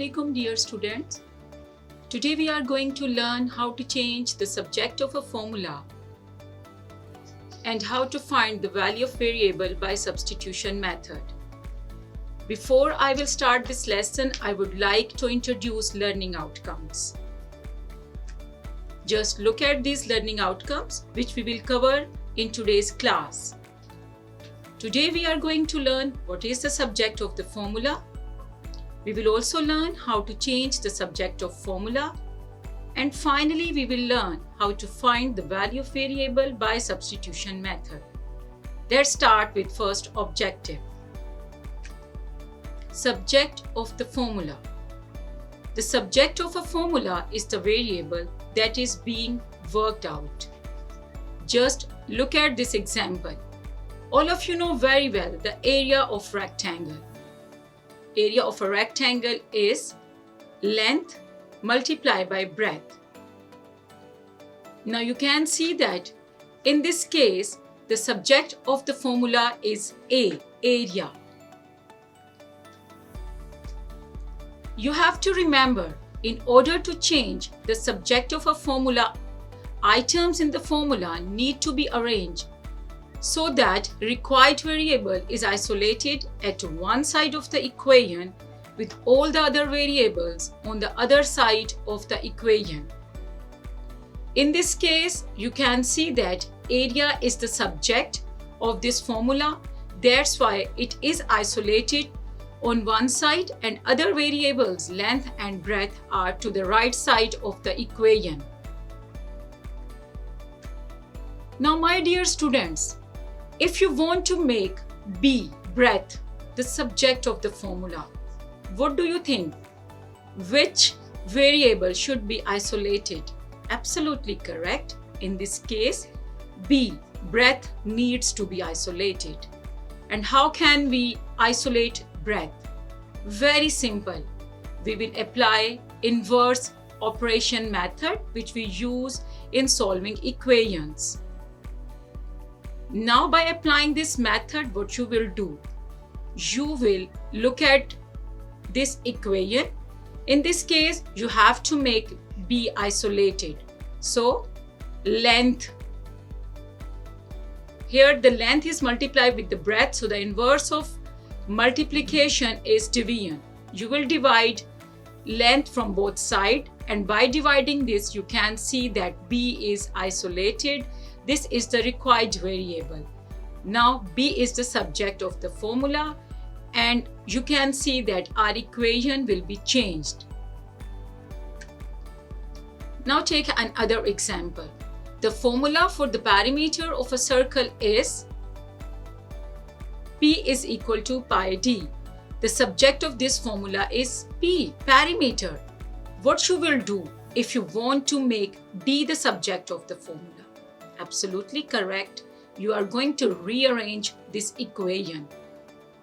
Assalamualaikum dear students. Today we are going to learn how to change the subject of a formula and how to find the value of variable by substitution method. Before I will start this lesson, I would like to introduce learning outcomes. Just look at these learning outcomes which we will cover in today's class. Today we are going to learn what is the subject of the formula. We will also learn how to change the subject of formula, and finally we will learn how to find the value of variable by substitution method. Let's start with first objective. Subject of the formula. The subject of a formula is the variable that is being worked out. Just look at this example. All of you know very well the area of rectangle. Area of a rectangle is length multiplied by breadth. Now you can see that in this case the subject of the formula is A, area. You have to remember, in order to change the subject of a formula, items in the formula need to be arranged so that required variable is isolated at one side of the equation with all the other variables on the other side of the equation. In this case, you can see that area is the subject of this formula. That's why it is isolated on one side and other variables length and breadth are to the right side of the equation. Now my dear students, if you want to make B, breadth, the subject of the formula, what do you think? Which variable should be isolated? Absolutely correct. In this case, B, breadth, needs to be isolated. And how can we isolate breadth? Very simple. We will apply inverse operation method which we use in solving equations. Now by applying this method, what you will do? You will look at this equation. In this case, you have to make B isolated. So, length. Here the length is multiplied with the breadth, so the inverse of multiplication is division. You will divide length from both sides, and by dividing this, you can see that B is isolated. This is the required variable. Now B is the subject of the formula, and you can see that our equation will be changed. Now take another example. The formula for the perimeter of a circle is P is equal to pi d. The subject of this formula is P, perimeter. What you will do if you want to make D the subject of the formula? Absolutely correct. You are going to rearrange this equation.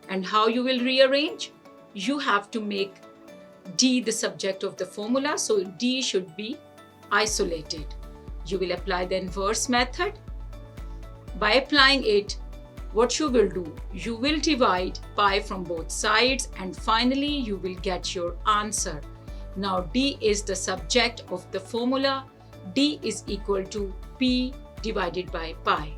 And how you will rearrange? You have to make D the subject of the formula, so D should be isolated. You will apply the inverse method. By applying it, what you will do? You will divide pi from both sides and finally you will get your answer. Now D is the subject of the formula. D is equal to P divided by pi.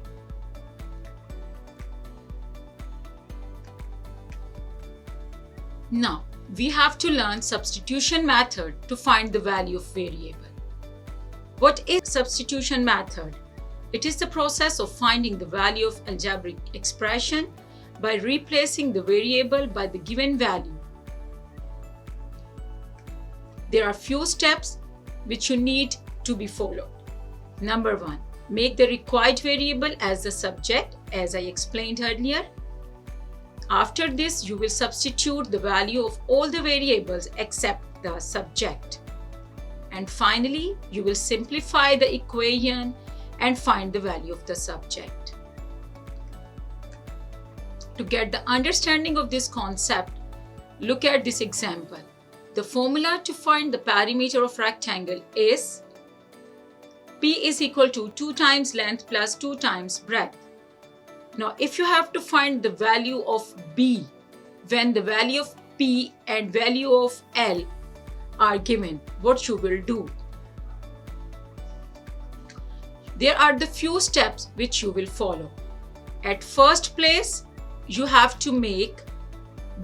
Now, we have to learn substitution method to find the value of variable. What is substitution method? It is the process of finding the value of algebraic expression by replacing the variable by the given value. There are few steps which you need to be followed. Number 1. Make the required variable as the subject, as I explained earlier. After this, you will substitute the value of all the variables except the subject. And finally, you will simplify the equation and find the value of the subject. To get the understanding of this concept, look at this example. The formula to find the perimeter of rectangle is P is equal to 2 times length plus 2 times breadth. Now, if you have to find the value of B when the value of P and value of L are given, what you will do. There are the few steps which you will follow. At first place, you have to make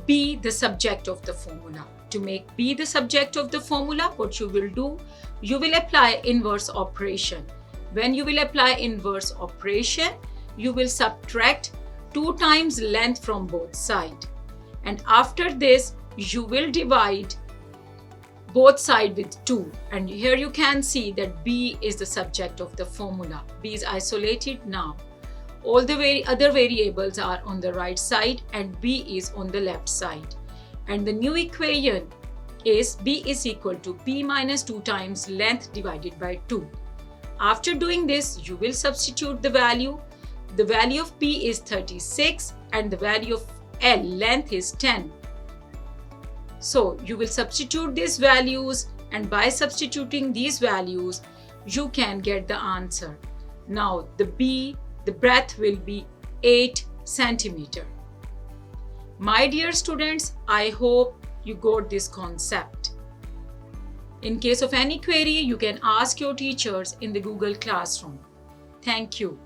B the subject of the formula. To make B the subject of the formula, what you will do, you will apply inverse operation. When you will apply inverse operation, you will subtract 2 times length from both sides. And after this, you will divide both sides with 2. And here you can see that B is the subject of the formula. B is isolated now. All the other variables are on the right side and B is on the left side. And the new equation is B is equal to P minus 2 times length divided by 2. After doing this, you will substitute the value. The value of P is 36 and the value of L, length, is 10. So you will substitute these values, and by substituting these values, you can get the answer. Now the B, the breadth will be 8 centimeter. My dear students, I hope you got this concept. In case of any query, you can ask your teachers in the Google Classroom. Thank you.